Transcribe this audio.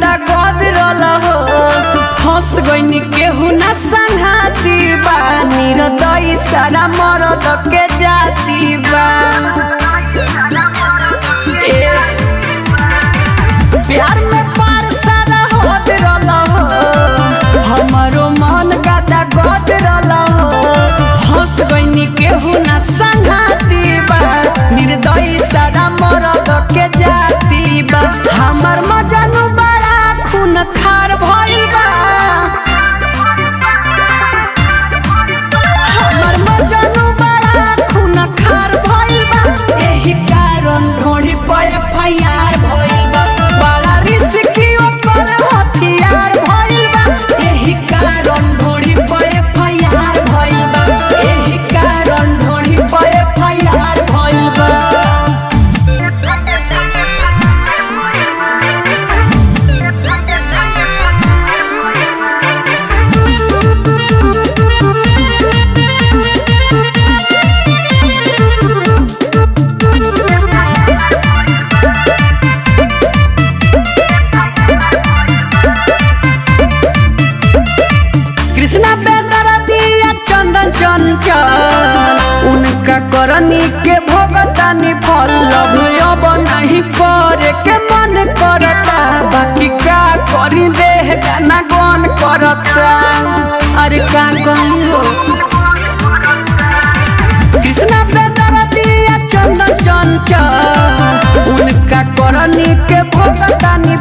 दादा गदरल हो हंस गईनी केहू ना संघाती बा निर्दयी सारा मरद के जाती बा प्यार में पार सारा गदरल हो हमारो मन दादा गदरल हो हंस गईनी केहू ना संघाती बा निर्दयी सारा मरद के जाती बा हमार मजनू बड़ा खून खार भइल बा हमार मजनू बड़ा खून खार भइल बा एही कारण ढोढ़ी पे एफआईआर भइल बा बड़ा रिस्की ओकर हथियार भइल बा एही कारण ढोढ़ी पे एफआईआर भइल बा एही कारण ढोढ़ी पे एफआईआर भइल बा कृष्णा बेदरदिया चंदन चंचल उनका करनी के भोगतानी फल अब नहीं करे के मन करता बाकी का करी देह गाना गन करता अरे का कहियो कृष्णा बेदरदिया चंदन चंचल उनका करनी के भोगतानी